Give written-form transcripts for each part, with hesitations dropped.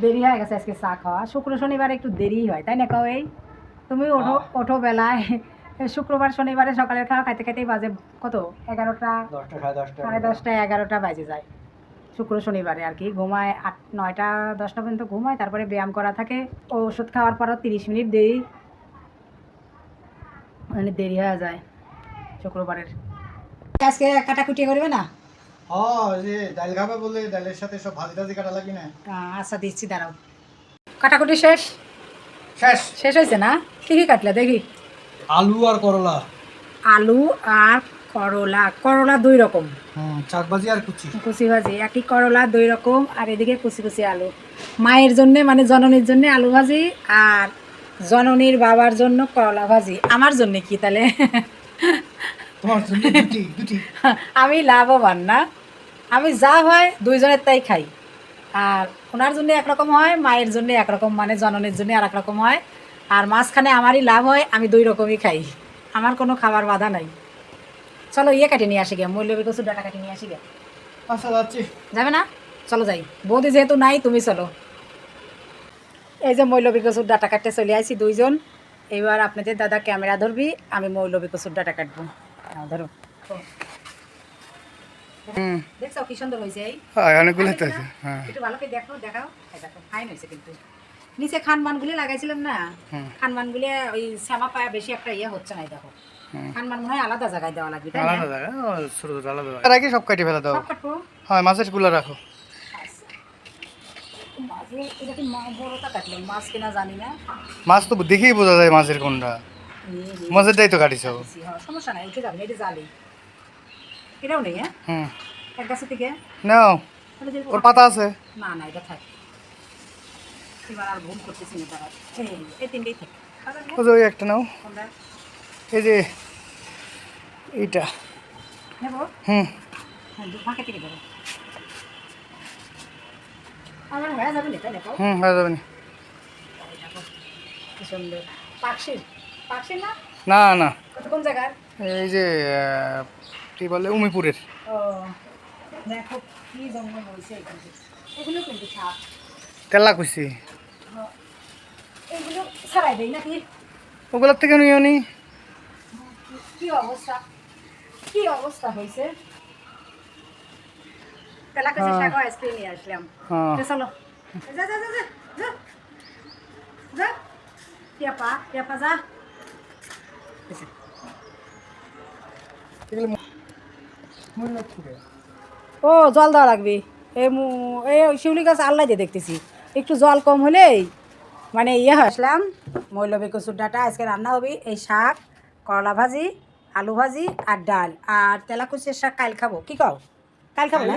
দেরি হয়ে গেছে আজকে চা খাওয়া। শুক্র শনিবার একটু দেরি হয়, তাই না? কাও এই তুমি ওঠো ওঠো বেলায়। শুক্রবার শনিবারে সকালের খাওয়া খাইতে খাইতেই বাজে কত, 11টা, 10:30, 11টা বাজে যায়। শুক্র শনিবারে আর কি ঘুমায় 8, 9টা, 10টা পর্যন্ত ঘুমায়, তারপরে ব্যায়াম করা থাকে। ওষুধ খাওয়ার পরও 30 মিনিট দেরি, মানে দেরি হয়ে যায় শুক্রবারের। আজকে কাটাকুটি করবে না? ডাল খাবে বলে ডালের সাথে সব ভাজি টাজি কাটা লাগবে না। আচ্ছা দিচ্ছি, দাঁড়াও। কাটাকুটি শেষ? শেষ শেষ হয়েছে না? কি কি কাটলা দেখি? আলু আর করলা। আলু আর করলা। করলা 2 রকম, শাক ভাজি আর কুচি কুচি ভাজি। একই করলা 2 রকম, আর এদিকে কুচি কুচি আলু। মায়ের জন্য মানে জননীর জন্য আলু ভাজি, আর জননীর বাবার জন্য করলা ভাজি। আমার জন্য কি তাহলে? তোমার জন্য দুটি দুটি। আমি লাভবান না, আমি যা হয় 2 জনের তাই খাই। আর ওনার জন্য একরকম হয়, মায়ের জন্য একরকম, মানে জননীর জন্য আর একরকম হয়। আর মাঝখানে আমারই লাভ হয়, আমি 2 রকমই খাই। আমার কোনো খাবার বাধা নাই। চলো ইয়ে কাটে নিয়ে আসি গে, মূল্যবী কচুর ডাটা কাটে নিয়ে আসি গে। আচ্ছা যাচ্ছি। যাবে না? চলো যাই। বৌদি যেহেতু নাই, তুমি চলো। এই যে মৌলবী কচুর ডাটা কাটতে চলে আসি 2 জন। এবার আপনাদের দাদা ক্যামেরা ধরবি, আমি মৌলবী কচুর ডাটা কাটবো। ধরো। দেখছো কি সুন্দর হয়েছে? এই অনেকগুলো একটু ভালো করে দেখো, দেখাও। এই দেখো ফাইন হয়েছে কিন্তু। নিচে খানমানগুলি লাগাইছিলাম না, খানমানগুলি ওই শ্যামা পায়া বেশি একটা ইয়ে হচ্ছে না। দেখো খানমান মনে হয় আলাদা জায়গায় দেওয়া লাগবে, তাই না? আলাদা জায়গা, ছোট ছোট আলাদা জায়গা। এর আগে সব কাটি ফেলা দাও। সব কাটবো। হ্যাঁ, মাছের গুলো রাখো। মাঝে এটা কি বড়টা কাটলাম, মাছ কিনা জানি না। মাছ তো দেখেই বোঝা যায় মাছের কোনটা। মাছের দাই তো কাটিছ। সমস্যা নাই, উঠে যাবে, এটা জালি। এটাও নেই, হ্যাঁ এক গাছে থেকে নাও, ওর পাতা আছে। না না, এটা থাক। এবার আর ভুল করতেছি না, তারা এই 3টেই থাক। ওই একটা নাও, এই যে এইটা নেবো। হ্যাঁ, ফাঁকে থেকে দেবো। আমার হয়ে যাবে না, তাই না? হয়ে যাবে না। কি সুন্দর পাকশির, পাকশির না? না না, কোন জায়গার? এই যে কি বলে, উমিপুরের। ও দেখো কি জঙ্গল হয়েছে এখানে। এগুলো কিন্তু সাপ। তেলা কইছি, এগুলো ছাড়াই দেয় নাকি? ওগুলোর থেকে নিও নি। কি অবস্থা, কি অবস্থা হয়েছে। তেলা কাছে শাক স্প্রে নিয়ে আসলাম। চলো যা যা যা যা যা যা, টেপা টেপা যা। ও জল দেওয়া লাগবে। এই শিউলি গাছ আল্লাহ দিয়ে দেখতেছি, একটু জল কম হলেই মানে ইয়ে হয়। আসলাম মৌলবী কচুর ডাটা আজকে রান্না হবে। এই শাক, করলা ভাজি, আলু ভাজি আর ডাল। আর তেলা কুচির শাক কাল খাবো। কি কও? কাল খাবো না?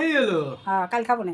হ্যাঁ কাল খাবো না।